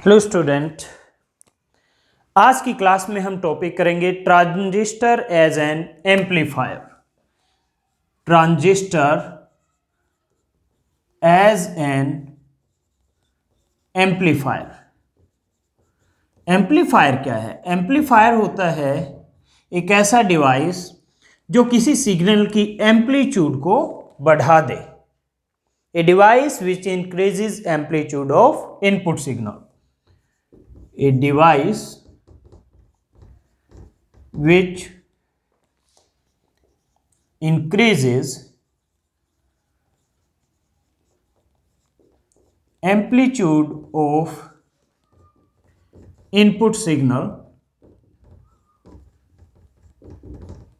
Hello student, आज की class में हम टॉपिक करेंगे transistor as an amplifier. Transistor as an amplifier. Amplifier क्या है? एम्पलीफायर होता है एक ऐसा डिवाइस जो किसी सिग्नल की एम्पलीट्यूड को बढ़ा दे। A device which increases amplitude of input signal. A device which increases amplitude of input signal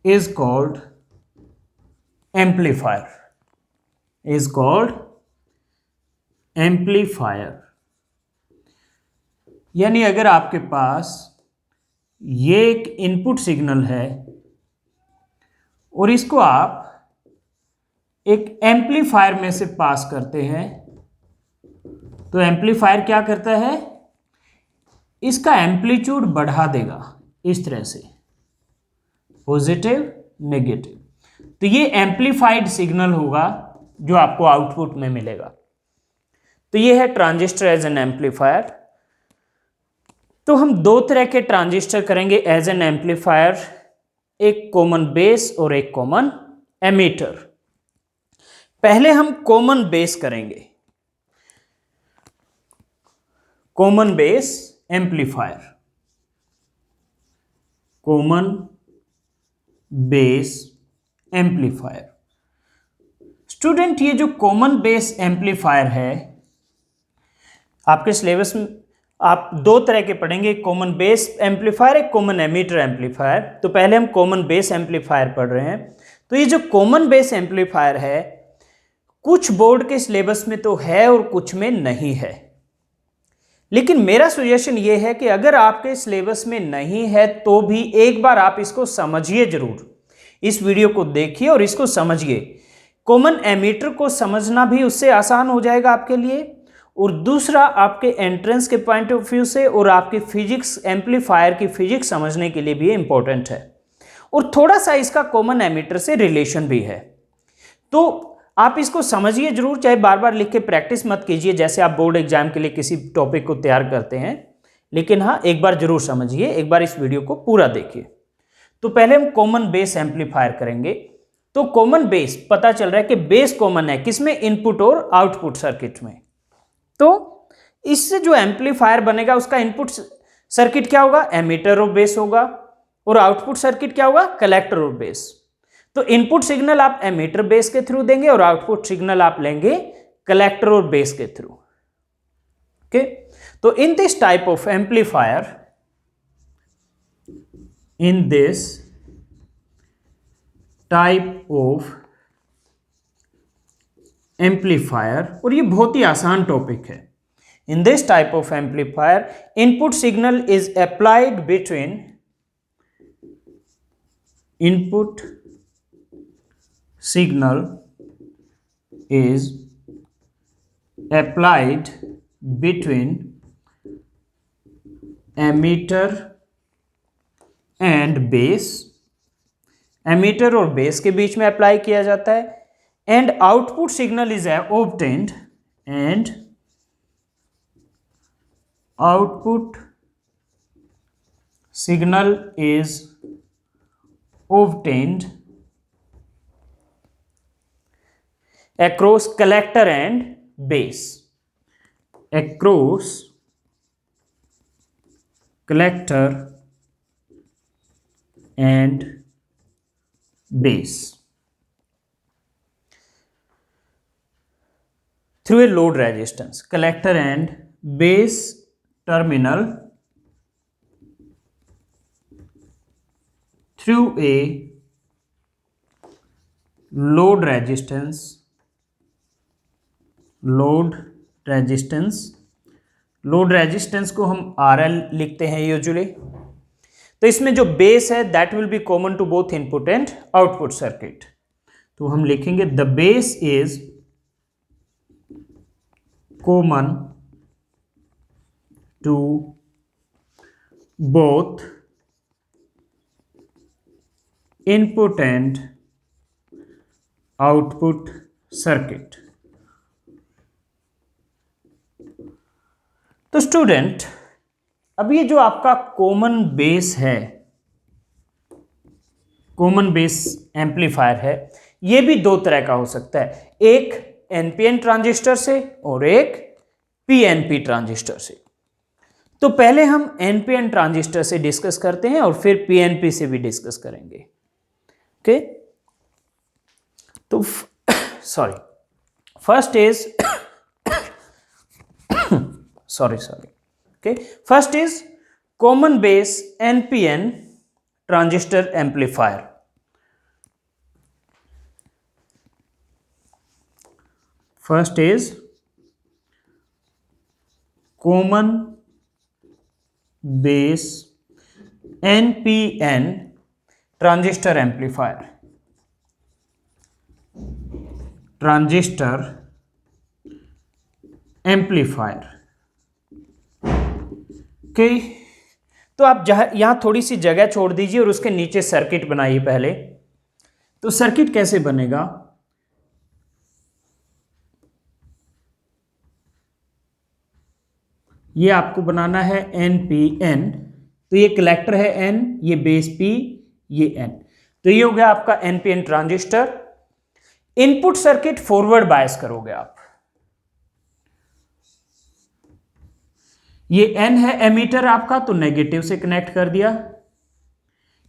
is called amplifier. Is called amplifier. यानी अगर आपके पास ये एक इनपुट सिग्नल है और इसको आप एक एम्पलीफायर में से पास करते हैं, तो एम्पलीफायर क्या करता है? इसका एम्पलीट्यूड बढ़ा देगा इस तरह से, पॉजिटिव नेगेटिव। तो ये एम्पलीफाइड सिग्नल होगा जो आपको आउटपुट में मिलेगा। तो ये है ट्रांजिस्टर एज एन एम्पलीफायर। तो हम दो तरह के ट्रांजिस्टर करेंगे एज एन एम्पलीफायर, एक कॉमन बेस और एक कॉमन एमीटर। पहले हम कॉमन बेस करेंगे, common base amplifier. Common base amplifier. Student, ये जो कॉमन बेस एम्पलीफायर है, आपके सिलेबस में आप दो तरह के पढ़ेंगे, एक कॉमन बेस एम्पलीफायर, एक कॉमन एमीटर एम्पलीफायर। तो पहले हम कॉमन बेस एम्पलीफायर पढ़ रहे हैं। तो ये जो कॉमन बेस एम्पलीफायर है, कुछ बोर्ड के सिलेबस में तो है और कुछ में नहीं है। लेकिन मेरा सजेशन ये है कि अगर आपके सिलेबस में नहीं है तो भी एक बार आप इसको समझिए जरूर। इस वीडियो को देखिए और इसको समझिए। कॉमन एमीटर को समझना भी उससे आसान हो जाएगा आपके लिए, और दूसरा आपके एंट्रेंस के पॉइंट ऑफ व्यू से और आपकी फिजिक्स, एम्पलीफायर की फिजिक्स समझने के लिए भी इंपॉर्टेंट है, और थोड़ा सा इसका कॉमन एमीटर से रिलेशन भी है। तो आप इसको समझिए जरूर, चाहे बार बार लिख के प्रैक्टिस मत कीजिए जैसे आप बोर्ड एग्जाम के लिए किसी टॉपिक को तैयार करते हैं, लेकिन हाँ, एक बार जरूर समझिए, एक बार इस वीडियो को पूरा देखिए। तो पहले हम कॉमन बेस एम्पलीफायर करेंगे। तो कॉमन बेस, पता चल रहा है कि बेस कॉमन है किसमें? इनपुट और आउटपुट सर्किट में। तो इससे जो एम्पलीफायर बनेगा उसका इनपुट सर्किट क्या होगा? एमीटर और बेस होगा, और आउटपुट सर्किट क्या होगा? कलेक्टर और बेस। तो इनपुट सिग्नल आप एमीटर बेस के थ्रू देंगे और आउटपुट सिग्नल आप लेंगे कलेक्टर और बेस के थ्रू। ओके, तो in this type of amplifier, in this type of amplifier, और ये बहुत ही आसान टॉपिक है। In this type of amplifier, input signal is applied between, input signal is applied between emitter and base. Emitter और base के बीच में अप्लाई किया जाता है। And output signal is obtained, and output signal is obtained across collector and base. Across collector and base through a load resistance. Collector and base terminal through a load resistance. Load resistance को हम RL लिखते हैं usually. तो इसमें जो base है that will be common to both input and output circuit. तो हम लिखेंगे the base is common to both input and output circuit। तो स्टूडेंट, अब ये जो आपका कॉमन बेस है, कॉमन बेस एम्पलीफायर है, ये भी दो तरह का हो सकता है, एक एनपीएन ट्रांजिस्टर से और एक पीएनपी ट्रांजिस्टर से। तो पहले हम एनपीएन ट्रांजिस्टर से डिस्कस करते हैं और फिर पीएनपी से भी डिस्कस करेंगे। ओके, तो sorry, first is first is common base NPN transistor amplifier. First is common base NPN transistor amplifier. Transistor amplifier. Okay, तो आप यहां थोड़ी सी जगह छोड़ दीजिए और उसके नीचे सर्किट बनाइए पहले। तो सर्किट कैसे बनेगा? ये आपको बनाना है NPN, तो ये कलेक्टर है N, ये बेस P, ये N, तो ये हो गया आपका NPN transistor. Input circuit forward bias करोगे आप। ये N है एमीटर आपका, तो नेगेटिव से कनेक्ट कर दिया।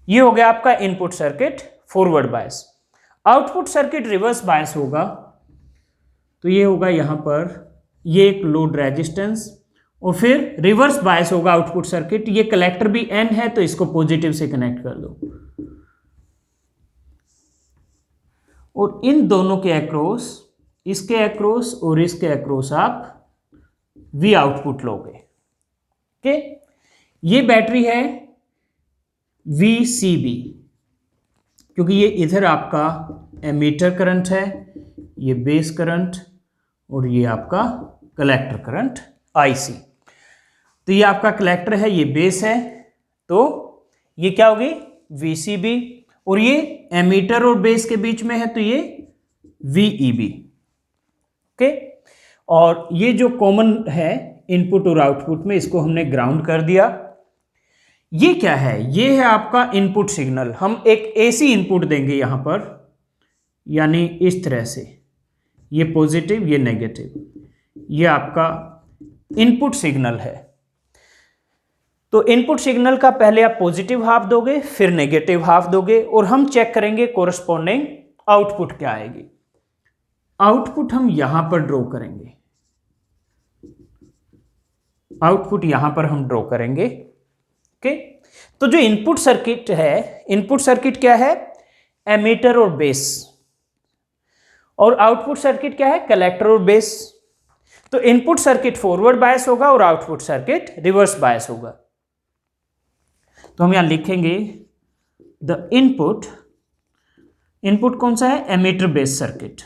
ये हो गया आपका input circuit forward bias. Output circuit reverse bias होगा, तो ये होगा यहां पर ये एक लोड रेजिस्टेंस और फिर रिवर्स बायस होगा आउटपुट सर्किट। ये कलेक्टर भी N है, तो इसको पॉजिटिव से कनेक्ट कर दो और इन दोनों के अक्रॉस, इसके अक्रॉस और इसके अक्रॉस आप V आउटपुट लोगे। ओके, ये बैटरी है VCB, क्योंकि ये इधर आपका एमीटर करंट है, ये बेस करंट और ये आपका कलेक्टर करंट IC। तो ये आपका कलेक्टर है, ये बेस है, तो ये क्या होगी VCB, और ये एमीटर और बेस के बीच में है, तो ये VEB। ओके, और ये जो कॉमन है इनपुट और आउटपुट में, इसको हमने ग्राउंड कर दिया। ये क्या है? ये है आपका इनपुट सिग्नल। हम एक AC इनपुट देंगे यहां पर, यानी इस तरह से, ये पॉजिटिव, ये नेगेटिव, ये आपका इनपुट सिग्नल है। तो इनपुट सिग्नल का पहले आप पॉजिटिव हाफ दोगे, फिर नेगेटिव हाफ दोगे, और हम चेक करेंगे कोरस्पॉन्डिंग आउटपुट क्या आएगी। आउटपुट हम यहां पर ड्रॉ करेंगे, आउटपुट यहां पर हम ड्रॉ करेंगे। ओके, तो जो इनपुट सर्किट है, इनपुट सर्किट क्या है? एमीटर और बेस, और आउटपुट सर्किट क्या है? कलेक्टर और बेस। तो इनपुट सर्किट फॉरवर्ड बायस होगा और आउटपुट सर्किट रिवर्स बायस होगा। तो हम यहां लिखेंगे द इनपुट, इनपुट कौन सा है? Emitter base circuit,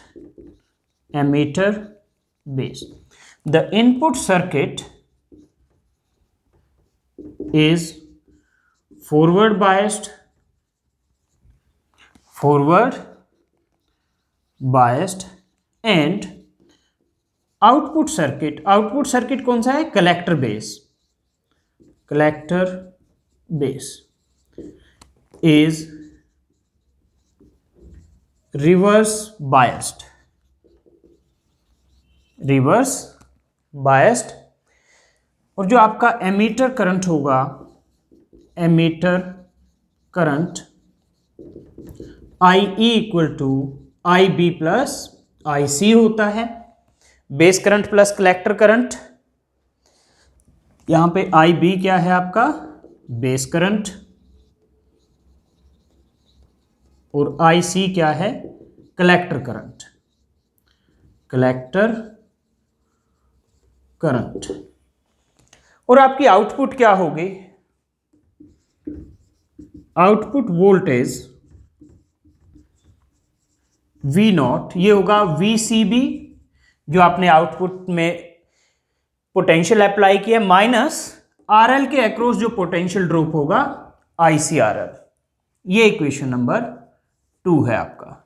emitter base. The input circuit is forward biased and output circuit कौन सा है? Collector base, collector base is reverse biased। और जो आपका एमीटर करंट होगा, emitter current IE equal to IB plus IC होता है। Base current plus collector current, यहां पे IB क्या है आपका? बेस करंट, और IC क्या है? Collector current, collector current. और आपकी आउटपुट क्या होगी? आउटपुट वोल्टेज V0, ये होगा VCB, जो आपने आउटपुट में पोटेंशियल अप्लाई किया, माइनस आरएल के अक्रॉस जो पोटेंशियल ड्रॉप होगा ICRL। ये इक्वेशन नंबर 2 है आपका।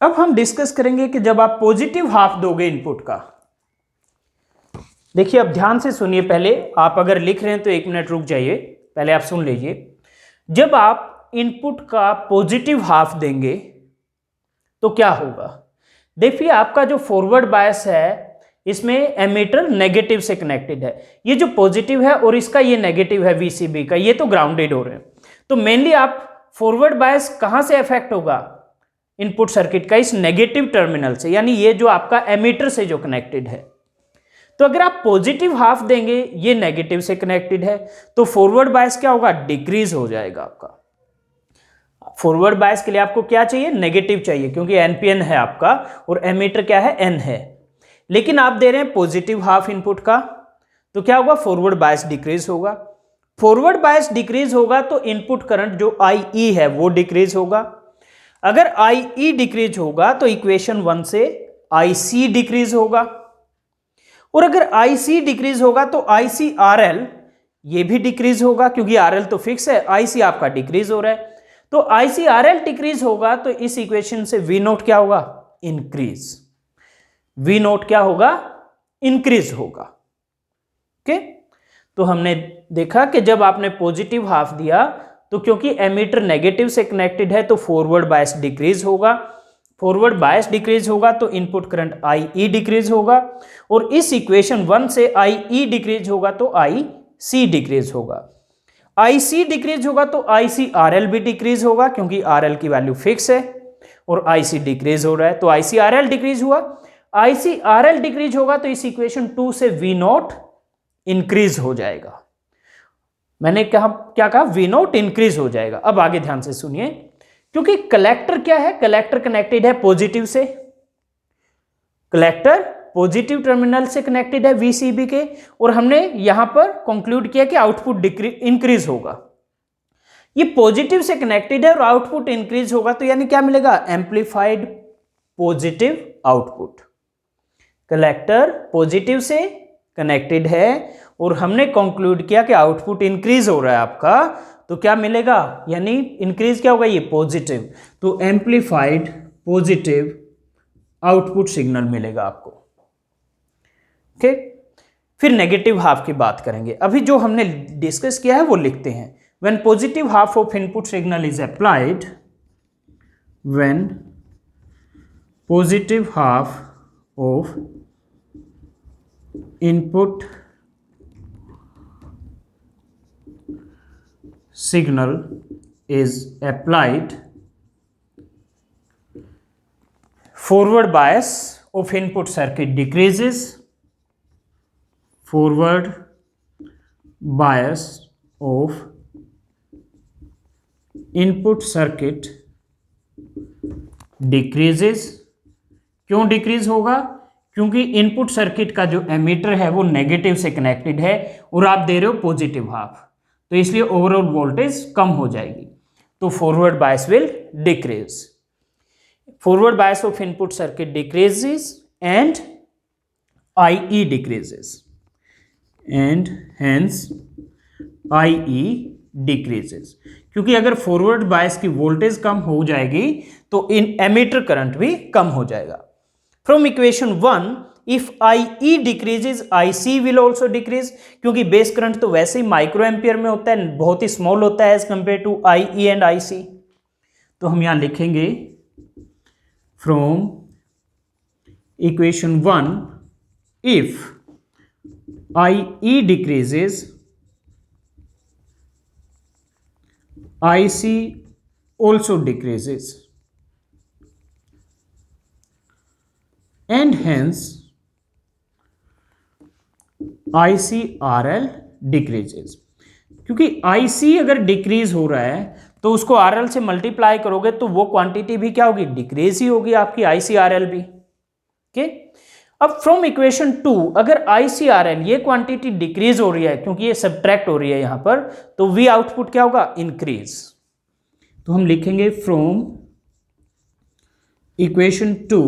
अब हम डिस्कस करेंगे कि जब आप पॉजिटिव हाफ दोगे इनपुट का, देखिए अब ध्यान से सुनिए, पहले आप अगर लिख रहे हैं तो 1 मिनट रुक जाइए, पहले आप सुन लीजिए। जब आप इनपुट का पॉजिटिव हाफ देंगे तो क्या होगा, देखिए आपका जो फॉरवर्ड बायस है इसमें एमीटर नेगेटिव से कनेक्टेड है, ये जो पॉजिटिव है और इसका ये नेगेटिव है VCB का, ये तो ग्राउंडेड हो रहे हैं। तो मेनली आप फॉरवर्ड बायस कहां से अफेक्ट होगा, इनपुट सर्किट का इस नेगेटिव टर्मिनल से, यानी ये जो आपका एमीटर से जो कनेक्टेड है। तो अगर आप पॉजिटिव हाफ देंगे, ये नेगेटिव से कनेक्टेड है, तो फॉरवर्ड बायस क्या होगा, डिक्रीज हो जाएगा आपका। फॉरवर्ड बायस के लिए आपको क्या चाहिए, नेगेटिव चाहिए, क्योंकि NPN है आपका और एमीटर क्या है, N है। लेकिन आप दे रहे हैं पॉजिटिव हाफ इनपुट का, तो क्या होगा, फॉरवर्ड बायस डिक्रीज होगा। फॉरवर्ड बायस डिक्रीज होगा तो इनपुट करंट जो IE है वो डिक्रीज होगा। अगर IE डिक्रीज होगा तो इक्वेशन 1 से IC डिक्रीज होगा, और अगर IC डिक्रीज होगा तो ICRL ये भी डिक्रीज होगा, क्योंकि RL तो फिक्स है, IC आपका डिक्रीज हो रहा है। तो ICRL डिक्रीज होगा तो इस इक्वेशन से V नोट क्या होगा, इंक्रीज। V नोट क्या होगा, इंक्रीज होगा। ओके, तो हमने देखा कि जब आपने पॉजिटिव हाफ दिया तो क्योंकि एमीटर नेगेटिव से कनेक्टेड है तो फॉरवर्ड बायस डिक्रीज होगा। फॉरवर्ड बायस डिक्रीज होगा तो इनपुट करंट IE डिक्रीज होगा, और इस इक्वेशन 1 से IE डिक्रीज होगा तो IC डिक्रीज होगा। IC डिक्रीज होगा तो ICRL भी डिक्रीज होगा, क्योंकि RL की वैल्यू फिक्स है और IC डिक्रीज हो रहा है, तो ICRL डिक्रीज हुआ। ICRL डिक्रीज होगा तो इस इक्वेशन 2 से V नोट इंक्रीज हो जाएगा। मैंने क्या कहा, V नोट इंक्रीज हो जाएगा। अब आगे ध्यान से सुनिए, क्योंकि कलेक्टर क्या है, कलेक्टर कनेक्टेड है पॉजिटिव से, कलेक्टर पॉजिटिव टर्मिनल से कनेक्टेड है VCB के, और हमने यहां पर कंक्लूड किया कि आउटपुट इंक्रीज होगा। ये पॉजिटिव से कनेक्टेड है और आउटपुट इंक्रीज होगा, तो यानी क्या मिलेगा, amplified positive output. Collector positive से कनेक्टेड है और हमने कंक्लूड किया कि आउटपुट इंक्रीज हो रहा है आपका, तो क्या मिलेगा, यानी इंक्रीज क्या होगा, ये पॉजिटिव, तो एम्प्लीफाइड पॉजिटिव आउटपुट सिग्नल मिलेगा आपको। ओके, फिर नेगेटिव हाफ की बात करेंगे। अभी जो हमने डिस्कस किया है वो लिखते हैं। When positive half of input signal is applied, when positive half of input signal is applied, forward bias of input circuit decreases, forward bias of input circuit decreases। क्यों डिक्रीज होगा, क्योंकि इनपुट सर्किट का जो ammeter है वो negative से connected है और आप दे रहे हो पॉजिटिव हाफ, तो इसलिए ओवरऑल वोल्टेज कम हो जाएगी, तो forward bias will decrease. Forward bias of input circuit decreases and IE decreases, and hence IE decreases, क्योंकि अगर फॉरवर्ड बायस की वोल्टेज कम हो जाएगी तो इन एमीटर करंट भी कम हो जाएगा। From equation 1, if IE decreases IC will also decrease, क्योंकि बेस करंट तो वैसे ही माइक्रो एम्पियर में होता है, बहुत ही स्मॉल होता है as compared to IE and IC। तो हम यहां लिखेंगे from equation 1, if IE decreases IC also decreases and hence ICRL decreases। क्योंकि IC अगर डिक्रीज हो रहा है तो उसको RL से मल्टीप्लाई करोगे तो वो क्वांटिटी भी क्या होगी, डिक्रीज ही होगी आपकी ICRL भी। ओके, अब फ्रॉम इक्वेशन 2 अगर ICRL ये क्वांटिटी डिक्रीज हो रही है क्योंकि ये सब्ट्रैक्ट हो रही है यहां पर, तो V आउटपुट क्या होगा, इंक्रीज। तो हम लिखेंगे from equation 2,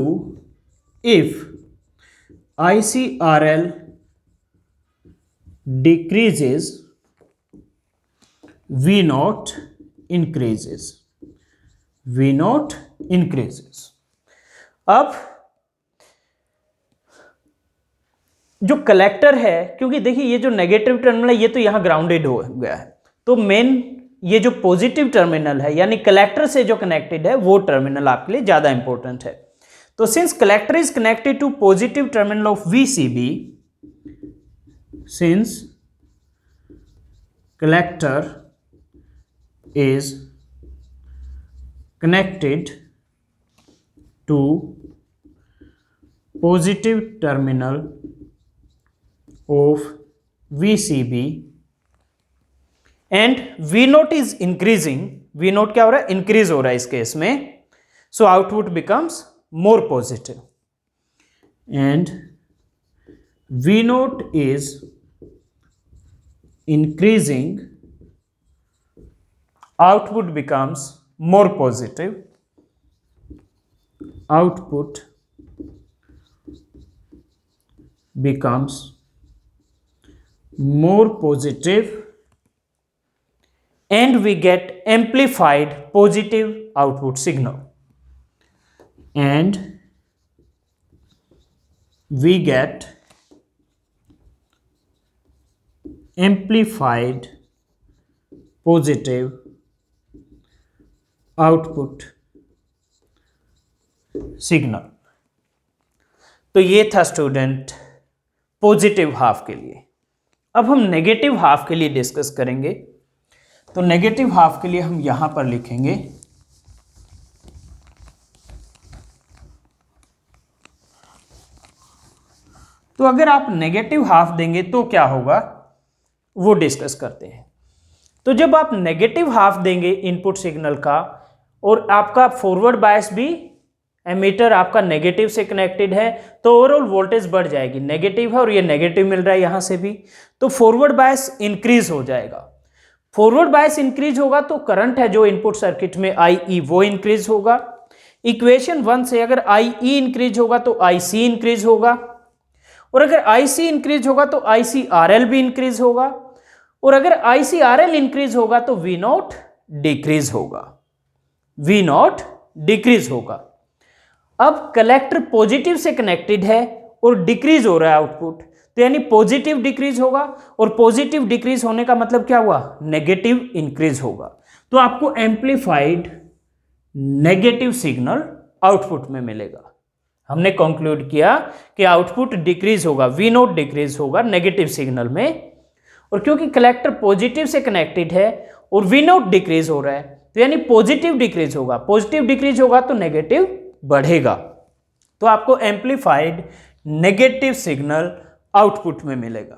if ICRL decreases, V naught increases, V naught increases। अब जो कलेक्टर है, क्योंकि देखिए ये जो नेगेटिव टर्मिनल है ये तो यहां ग्राउंडेड हो गया है, तो मेन ये जो पॉजिटिव टर्मिनल है यानी कलेक्टर से जो कनेक्टेड है वो टर्मिनल आपके लिए ज्यादा इंपॉर्टेंट है। तो since collector is connected to positive terminal of VCB, since collector is connected to positive terminal of VCB and V naught is increasing, V naught क्या हो रहा है, इंक्रीज हो रहा है इस केस में, so output becomes more positive and V naught is increasing, output becomes more positive, output becomes more positive and we get amplified positive output signal and we get amplified positive output signal। तो ये था student positive half के लिए। अब हम negative half के लिए discuss करेंगे। तो नेगेटिव हाफ के लिए हम यहां पर लिखेंगे तो अगर आप नेगेटिव हाफ देंगे तो क्या होगा वो डिस्कस करते हैं। तो जब आप नेगेटिव हाफ देंगे इनपुट सिग्नल का और आपका फॉरवर्ड बायस भी एमीटर आपका नेगेटिव से कनेक्टेड है तो ओवरऑल वोल्टेज बढ़ जाएगी, नेगेटिव है और ये नेगेटिव मिल रहा है यहां से भी, तो फॉरवर्ड बायस इंक्रीज हो जाएगा। फॉरवर्ड बायस इंक्रीज होगा तो करंट है जो इनपुट सर्किट में IE वो इंक्रीज होगा। इक्वेशन 1 से अगर IE इंक्रीज होगा तो IC इंक्रीज होगा और अगर IC इंक्रीज होगा तो ICRL भी इंक्रीज होगा और अगर ICRL इंक्रीज होगा तो V नॉट डिक्रीज होगा, V नॉट डिक्रीज होगा। अब कलेक्टर पॉजिटिव से कनेक्टेड है और डिक्रीज हो रहा है आउटपुट, तो यानी पॉजिटिव डिक्रीज होगा और पॉजिटिव डिक्रीज होने का मतलब क्या हुआ, नेगेटिव इंक्रीज होगा। तो आपको एम्प्लीफाइड नेगेटिव सिग्नल आउटपुट में मिलेगा। हमने कंक्लूड किया कि आउटपुट डिक्रीज होगा, V नोट डिक्रीज होगा नेगेटिव सिग्नल में, और क्योंकि कलेक्टर पॉजिटिव से कनेक्टेड है और V नोट डिक्रीज हो रहा है तो यानी पॉजिटिव डिक्रीज होगा, पॉजिटिव डिक्रीज होगा तो नेगेटिव बढ़ेगा। तो आपको एम्प्लीफाइड नेगेटिव सिग्नल आउटपुट में मिलेगा।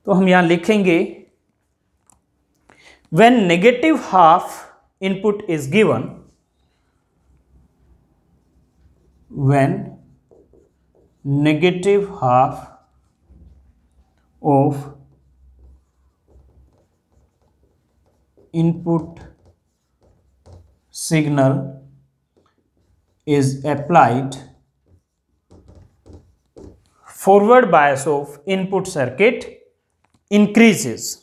तो हम यहां लिखेंगे when negative half input is given, when negative half of input signal is applied, forward bias of input circuit increases।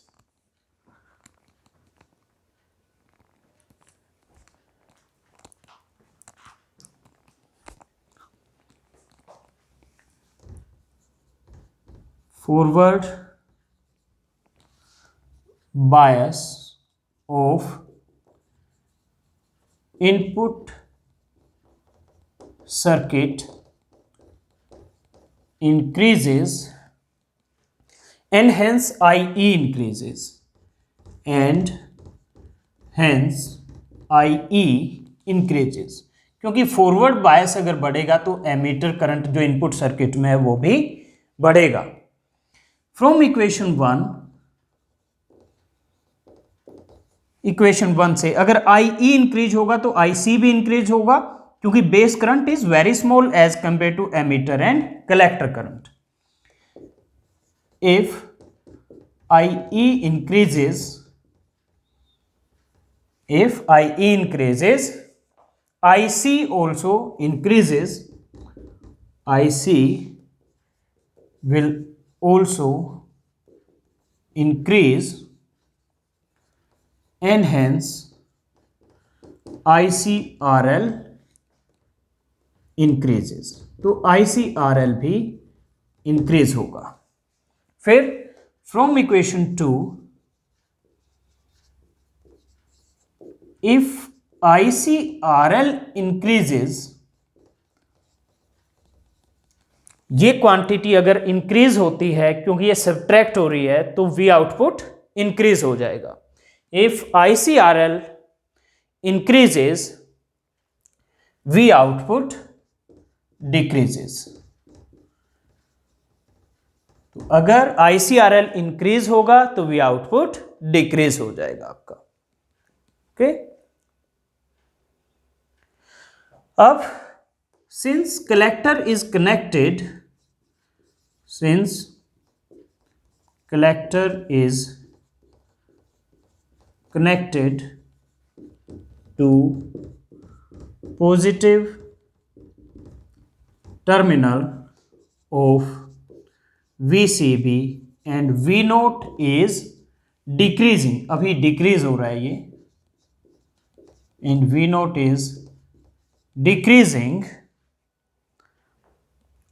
forward bias of input circuit increases and hence IE increases and hence IE increases। क्योंकि forward bias अगर बढ़ेगा तो ammeter current जो input circuit में है वो भी बढ़ेगा। फ्रॉम इक्वेशन 1 से अगर IE इंक्रीज होगा तो IC भी इंक्रीज होगा, क्योंकि base current is very small as compared to emitter and collector current. If IE increases, if IE increases, IC also increases, IC will also increase and hence ICRL increases, तो ICRL भी increase होगा। फिर from equation 2, if ICRL increases, ये quantity अगर increase होती है क्योंकि ये सब्ट्रैक्ट हो रही है तो V आउटपुट इंक्रीज हो जाएगा। If ICRL increases V output decreases, तो अगर ICRL इंक्रीज होगा तो V आउटपुट डिक्रीज हो जाएगा आपका। ओके, अब since collector is connected, since collector is connected to positive terminal of VCB and V naught is decreasing, अभी decrease हो रहा है ये, and V naught is decreasing,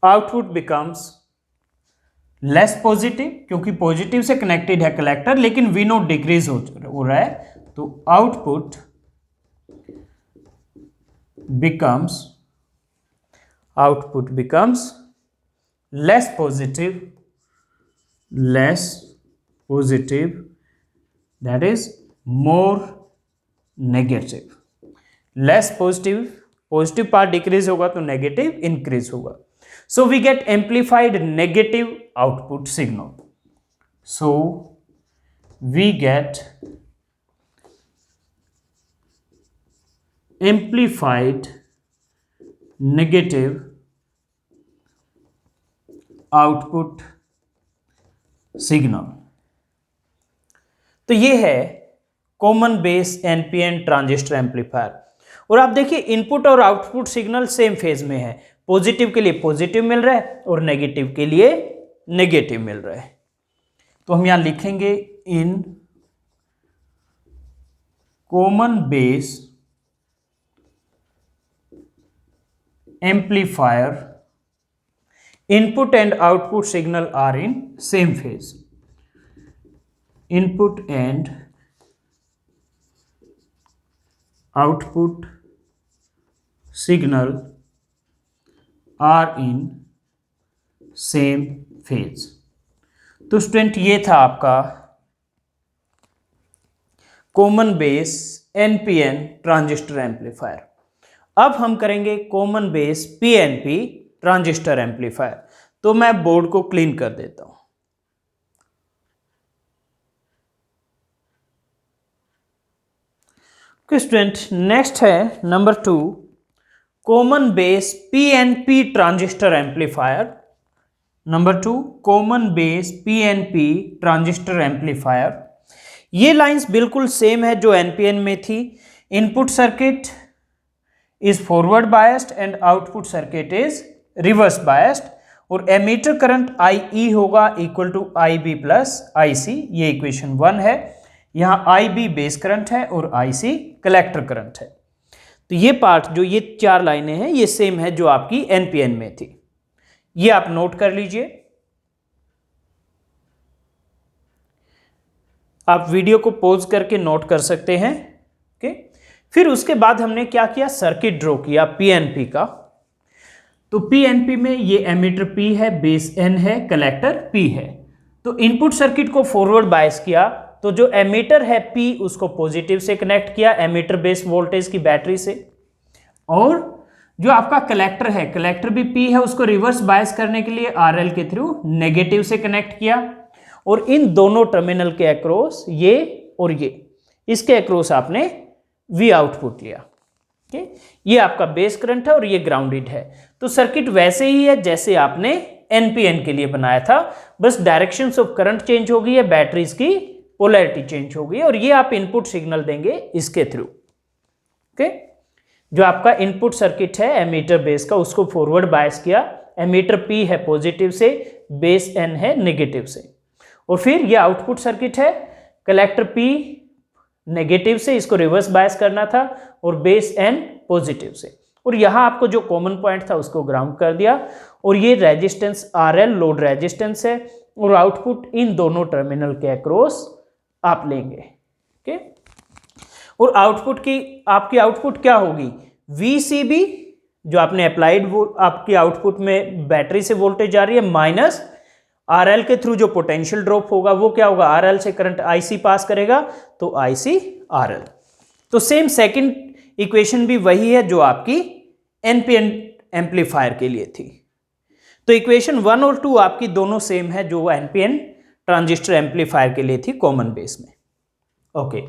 output becomes less positive, क्योंकि पॉजिटिव से कनेक्टेड है collector लेकिन we note decrease हो रहा है, तो output becomes less positive, that is more negative. Less positive part decrease होगा तो नेगेटिव इंक्रीज होगा। So we get amplified negative output signal. So we get amplified negative output signal. तो ये है common base NPN transistor amplifier. और आप देखिए input और आउटपुट सिग्नल सेम फेज में है, पॉजिटिव के लिए पॉजिटिव मिल रहा है और नेगेटिव के लिए नेगेटिव मिल रहा है। तो हम यहां लिखेंगे in common base amplifier input and output signal are in same phase. Input and output signal are in same phase. तो स्टूडेंट ये था आपका common base NPN transistor amplifier. अब हम करेंगे common base PNP transistor amplifier. तो मैं board को क्लीन कर देता हूं। स्टूडेंट नेक्स्ट है number 2, common base PNP transistor amplifier. Number 2, common base PNP transistor amplifier. ये लाइंस बिल्कुल सेम है जो एनपीएन में थी। Input circuit is forward biased and output circuit is reverse biased, और एमीटर करंट आई होगा equal to IB plus IC। ये equation 1 है। यहाँ IB बेस करंट है और IC कलेक्टर करंट है। तो ये पार्ट जो ये 4 लाइनें हैं ये सेम है जो आपकी एनपीएन में थी। ये आप नोट कर लीजिए। आप वीडियो को पॉज करके नोट कर सकते हैं। ओके, फिर उसके बाद हमने क्या किया, सर्किट ड्रॉ किया पीएनपी का। तो पीएनपी में ये एमीटर P है, बेस N है, कलेक्टर P है। तो इनपुट सर्किट को फॉरवर्ड बायस किया, तो जो एमीटर है P उसको पॉजिटिव से कनेक्ट किया एमीटर बेस वोल्टेज की बैटरी से, और जो आपका कलेक्टर है, कलेक्टर भी P है, उसको रिवर्स बायस करने के लिए RL के थ्रू नेगेटिव से कनेक्ट किया, और इन दोनों टर्मिनल के अक्रॉस ये और ये, इसके अक्रॉस आपने V आउटपुट लिया। ओके, ये आपका बेस करंट है और ये ग्राउंडेड है। तो सर्किट वैसे ही है जैसे आपने एनपीएन के लिए बनाया था, बस डायरेक्शंस ऑफ करंट चेंज हो गई है, बैटरीज की पोलैरिटी चेंज हो गई, और ये आप इनपुट सिग्नल देंगे इसके थ्रू। ओके, जो आपका इनपुट सर्किट है एमीटर बेस का, उसको फॉरवर्ड बायस किया, एमीटर P है पॉजिटिव से, बेस N है नेगेटिव से, और फिर ये आउटपुट सर्किट है, कलेक्टर P नेगेटिव से इसको रिवर्स बायस करना था और बेस N पॉजिटिव से, और यहाँ आपको जो कॉमन पॉइंट था उसको ग्राउंड कर दिया, और ये रेजिस्टेंस RL लोड रेजिस्टेंस है, और आउटपुट इन दोनों टर्मिनल के अक्रॉस आप लेंगे। ओके, और आउटपुट की आपकी आउटपुट क्या होगी, VCB जो आपने अप्लाइड, वो आपकी आउटपुट में बैटरी से वोल्टेज आ रही है, माइनस RL के थ्रू जो पोटेंशियल ड्रॉप होगा वो क्या होगा, RL से करंट IC पास करेगा तो IC RL। तो सेम सेकंड इक्वेशन भी वही है जो आपकी NPN एम्पलीफायर के लिए थी। तो इक्वेशन 1 और 2 आपकी दोनों सेम है जो NPN ट्रांजिस्टर एम्पलीफायर के लिए थी कॉमन बेस में। ओके,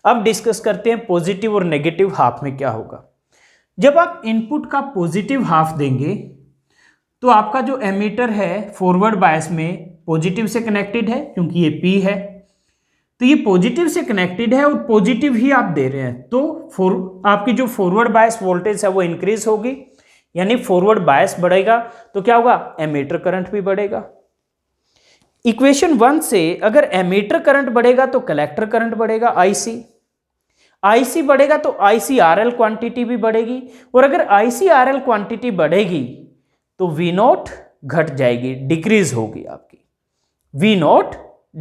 अब डिस्कस करते हैं पॉजिटिव और नेगेटिव हाफ में क्या होगा। जब आप इनपुट का पॉजिटिव हाफ देंगे तो आपका जो एमीटर है फॉरवर्ड बायस में पॉजिटिव से कनेक्टेड है, क्योंकि ये P है, तो ये पॉजिटिव से कनेक्टेड है और पॉजिटिव ही आप दे रहे हैं, तो आपकी जो फॉरवर्ड बायस वोल्टेज है वो इंक्रीज होगी, यानी फॉरवर्ड बायस बढ़ेगा तो क्या होगा, एमीटर करंट भी बढ़ेगा। इक्वेशन 1 से अगर एमीटर करंट बढ़ेगा तो कलेक्टर करंट बढ़ेगा IC बढ़ेगा तो ICRL क्वांटिटी भी बढ़ेगी, और अगर ICRL क्वांटिटी बढ़ेगी तो V0 घट जाएगी, डिक्रीज होगी, आपकी V0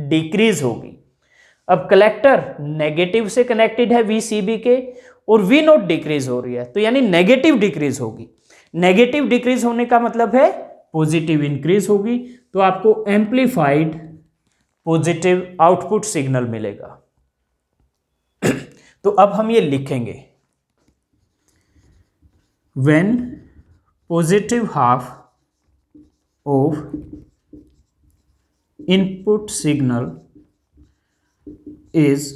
डिक्रीज होगी। अब कलेक्टर नेगेटिव से कनेक्टेड है VCB के, और V0 डिक्रीज हो रही है, तो यानी नेगेटिव डिक्रीज होगी। नेगेटिव डिक्रीज होने का मतलब है पॉजिटिव इंक्रीज होगी, तो आपको एम्प्लीफाइड पॉजिटिव आउटपुट सिग्नल मिलेगा। तो अब हम ये लिखेंगे, when positive half of input signal is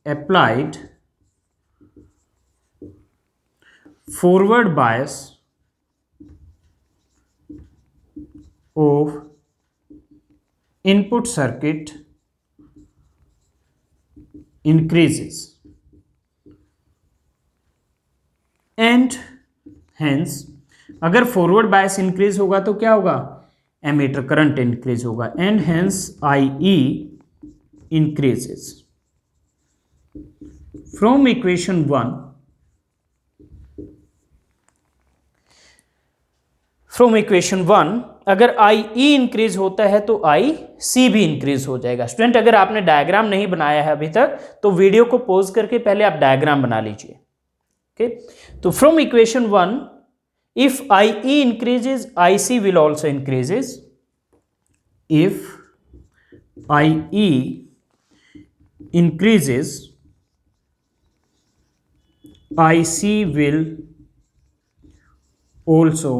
applied, forward bias of input circuit increases, and hence अगर फॉरवर्ड बायस इंक्रीज होगा तो क्या होगा, एमीटर करंट इंक्रीज होगा, and hence IE increases। From equation 1, अगर IE इंक्रीज होता है तो IC भी इंक्रीज हो जाएगा। स्टूडेंट, अगर आपने डायग्राम नहीं बनाया है अभी तक तो वीडियो को पॉज करके पहले आप डायग्राम बना लीजिए। ओके, तो from equation 1, if IE increases IC will also increases, if IE increases IC will also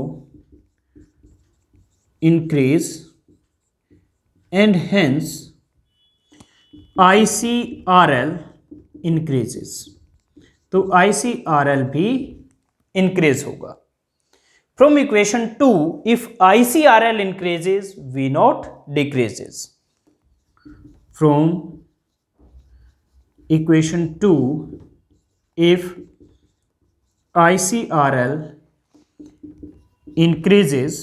increase, and hence ICRL increases, तो ICRL भी increase होगा। From equation 2, if ICRL increases V0 decreases। From equation 2, if ICRL increases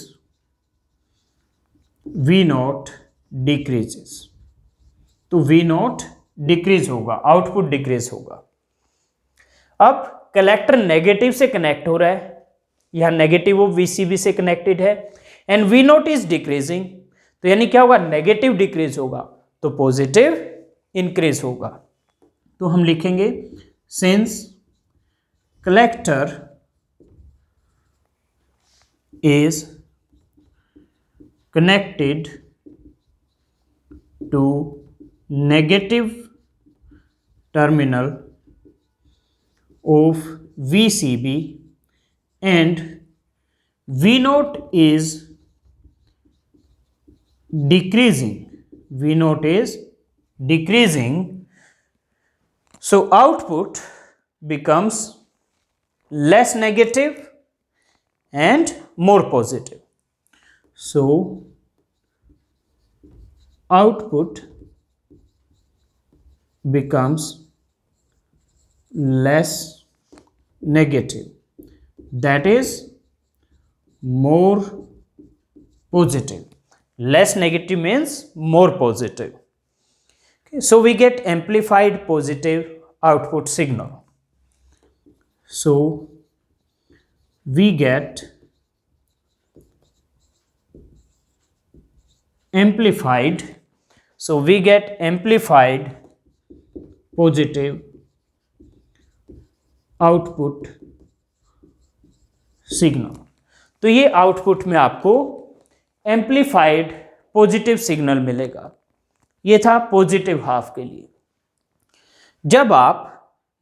V0 decreases, तो V0 decrease होगा, output decrease होगा। अब collector negative से connect हो रहा है, यह नेगेटिव ऑफ VCB से कनेक्टेड है, एंड V0 इज डिक्रीजिंग, तो यानी क्या होगा, नेगेटिव डिक्रीज होगा तो पॉजिटिव इंक्रीज होगा। तो हम लिखेंगे, since collector is connected to negative terminal of VCB and V0 is decreasing, so output becomes less negative and more positive. So output becomes less negative, that is more positive. Less negative means more positive. So we get amplified positive output signal. So we get amplified, so we get amplified positive output signal. तो ये output में आपको amplified positive signal मिलेगा। ये था positive half के लिए। जब आप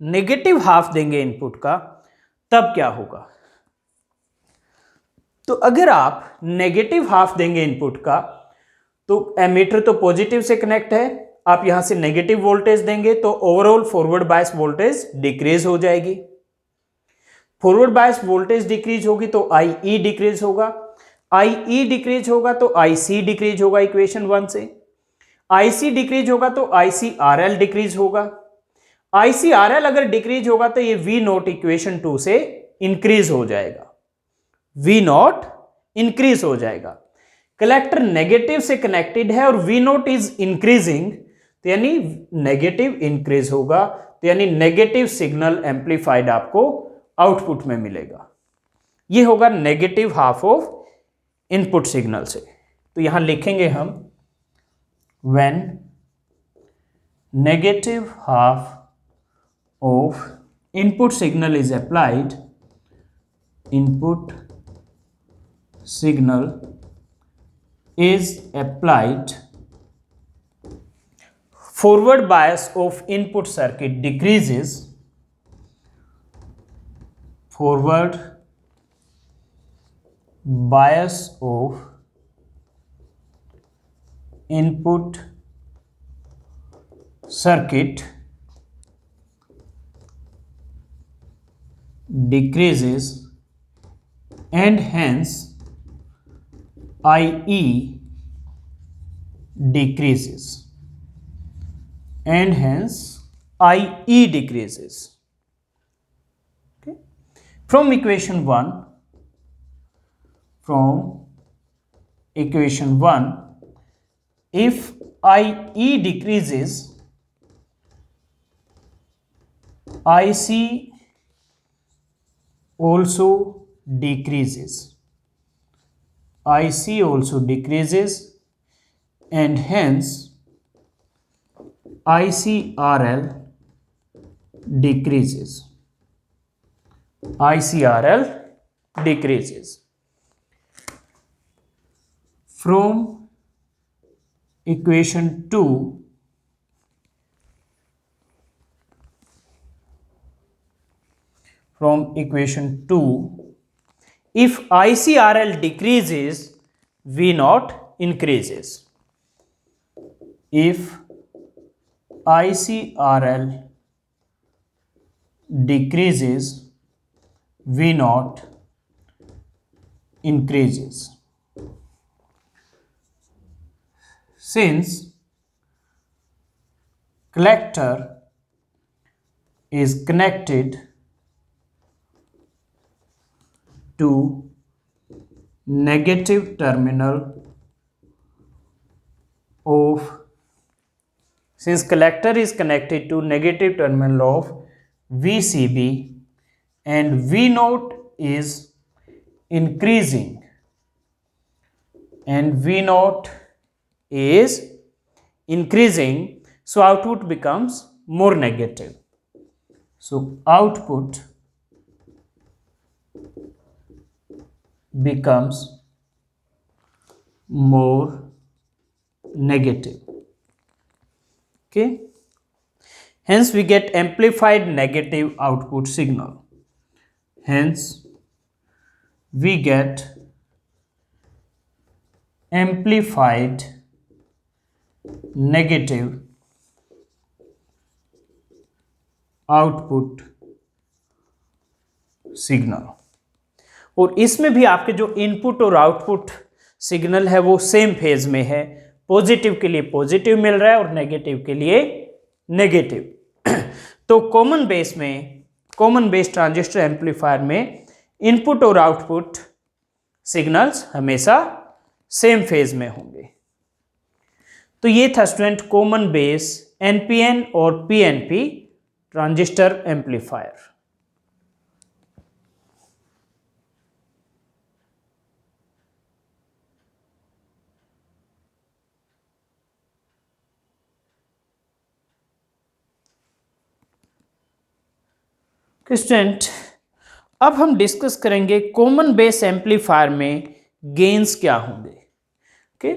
नेगेटिव हाफ देंगे इनपुट का, तब क्या होगा? तो अगर आप नेगेटिव हाफ देंगे इनपुट का, तो एमीटर तो पॉजिटिव से कनेक्ट है, आप यहां से नेगेटिव वोल्टेज देंगे तो overall forward bias voltage decrease हो जाएगी। फॉरवर्ड बायस वोल्टेज डिक्रीज होगी तो IE डिक्रीज होगा, IE डिक्रीज होगा तो IC डिक्रीज होगा इक्वेशन 1 से, IC डिक्रीज होगा तो ICRL डिक्रीज होगा, ICRL अगर डिक्रीज होगा तो ये V नॉट इक्वेशन 2 से इंक्रीज हो जाएगा, V नॉट इंक्रीज हो जाएगा। कलेक्टर नेगेटिव से कनेक्टेड है और V नॉट इज इंक्रीजिंग, तो यानी नेगेटिव इंक्रीज होगा, तो यानी नेगेटिव सिग्नल एम्प्लीफाइड आपको आउटपुट में मिलेगा। ये होगा negative half of input signal से। तो यहां लिखेंगे हम when negative half of input signal is applied, input signal is applied, forward bias of input circuit decreases, forward bias of input circuit decreases, and hence IE decreases, and hence IE decreases. Okay. From equation 1, if IE decreases, IC also decreases, IC also decreases, and hence ICRL decreases, ICRL decreases. From equation 2, if ICRL decreases, V naught increases. If ICRL decreases, V naught increases. Since collector is connected to negative terminal of, since collector is connected to negative terminal of VCB and V naught is increasing, and V naught is increasing, so output becomes more negative. So output becomes more negative. Okay, hence we get amplified negative output signal. Hence we get amplified negative output signal. और इसमें भी आपके जो input और output signal है वो same phase में है, पॉजिटिव के लिए पॉजिटिव मिल रहा है और नेगेटिव के लिए नेगेटिव। तो कॉमन बेस ट्रांजिस्टर एम्पलीफायर में इनपुट और आउटपुट सिग्नल्स हमेशा सेम फेज में होंगे। तो ये था स्टूडेंट कॉमन बेस एनपीएन और पीएनपी ट्रांजिस्टर एम्पलीफायर। स्टूडेंट, अब हम डिस्कस करेंगे कॉमन बेस एम्पलीफायर में गेन्स क्या होंगे। ओके,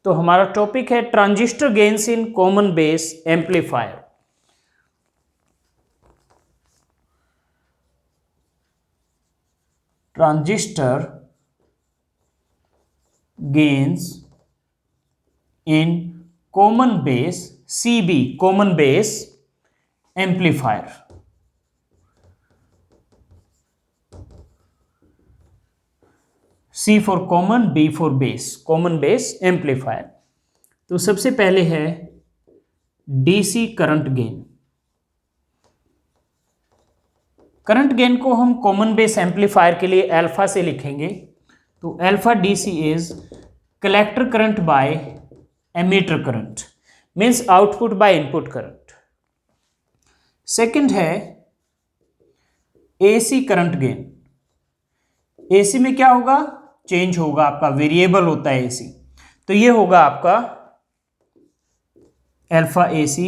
तो हमारा टॉपिक है transistor gains in common base amplifier. Transistor gains in common base CB common base amplifier। C for common, B for base, common base amplifier। तो सबसे पहले है DC current gain. Current gain को हम common base amplifier के लिए alpha से लिखेंगे। तो alpha DC is collector current by emitter current, means output by input current. Second है AC करंट गेन। AC में क्या होगा, चेंज होगा, आपका वेरिएबल होता है AC, तो ये होगा आपका alpha AC,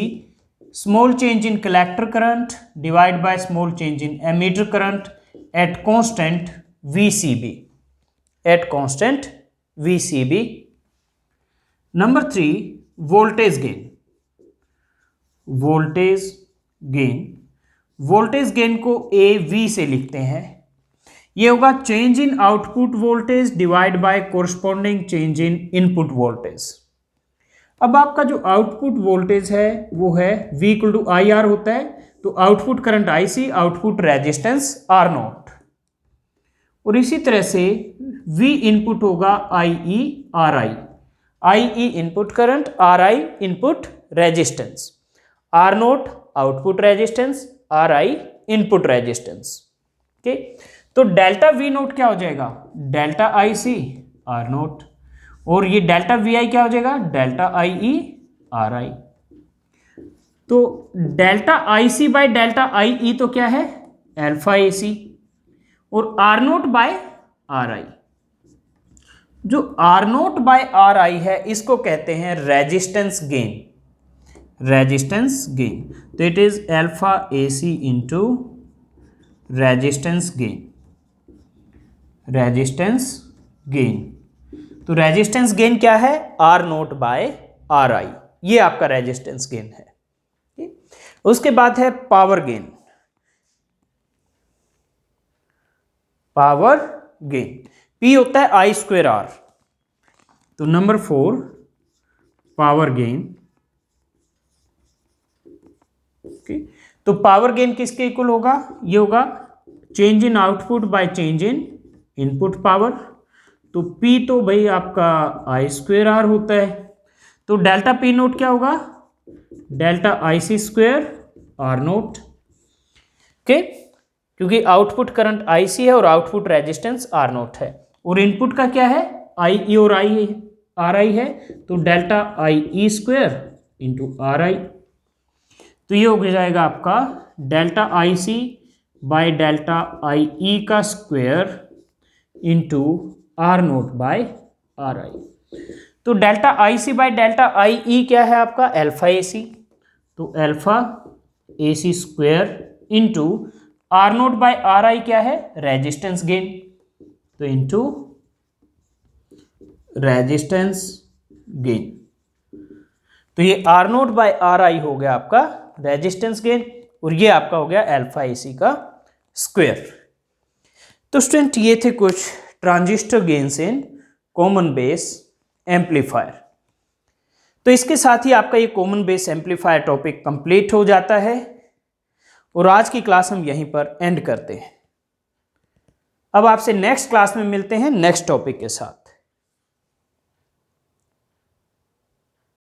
small change in collector current divide by small change in emitter current at constant VCB, at constant VCB। Number 3 voltage gain. Voltage gain, voltage gain को AV से लिखते हैं। ये होगा change in output voltage divide by corresponding change in input voltage. अब आपका जो output voltage है वो है V = IR होता है, तो output current IC, output resistance R0, और इसी तरह से V इनपुट होगा IE RI, IE input current, RI input resistance, R0 output resistance, RI input resistance. Okay, तो डेल्टा V0 क्या हो जाएगा, डेल्टा IC R0, और ये डेल्टा VI क्या हो जाएगा, डेल्टा IE RI। तो delta IC by delta IE तो क्या है, अल्फा AC, और R0 बाय RI। जो R0 बाय RI है इसको कहते हैं रेजिस्टेंस गेन, रेजिस्टेंस गेन। तो it is alpha AC into resistance gain, resistance gain. तो रेजिस्टेंस गेन क्या है, R0 बाय RI, ये आपका रेजिस्टेंस गेन है। उसके बाद है power gain. Power gain P होता है I²R। तो नंबर 4 पावर गेन। ओके, तो पावर गेन किसके इक्वल होगा, ये होगा change in output by change in input power. तो P तो भाई आपका I²R होता है, तो डेल्टा P0 क्या होगा, डेल्टा IC² R0। ओके, क्योंकि आउटपुट करंट IC है और आउटपुट रेजिस्टेंस R0 है, और इनपुट का क्या है, IE और RI है, तो डेल्टा IE² इंटू RI। तो ये हो जाएगा आपका delta IC by delta IE का square into R0 by RI। तो delta IC by delta IE क्या है आपका, अल्फा AC, तो alpha AC² into R0 by RI क्या है, रेजिस्टेंस गेन, तो इंटू रेजिस्टेंस गेन। तो ये R0 बाय RI हो गया आपका रेजिस्टेंस गेन, और ये आपका हो गया अल्फा AC का स्क्वायर। तो स्टूडेंट, ये थे कुछ ट्रांजिस्टर गेन्स इन कॉमन बेस एम्पलीफायर। तो इसके साथ ही आपका ये common base amplifier topic complete हो जाता है, और आज की क्लास हम यहीं पर एंड करते हैं। अब आपसे नेक्स्ट क्लास में मिलते हैं नेक्स्ट टॉपिक के साथ।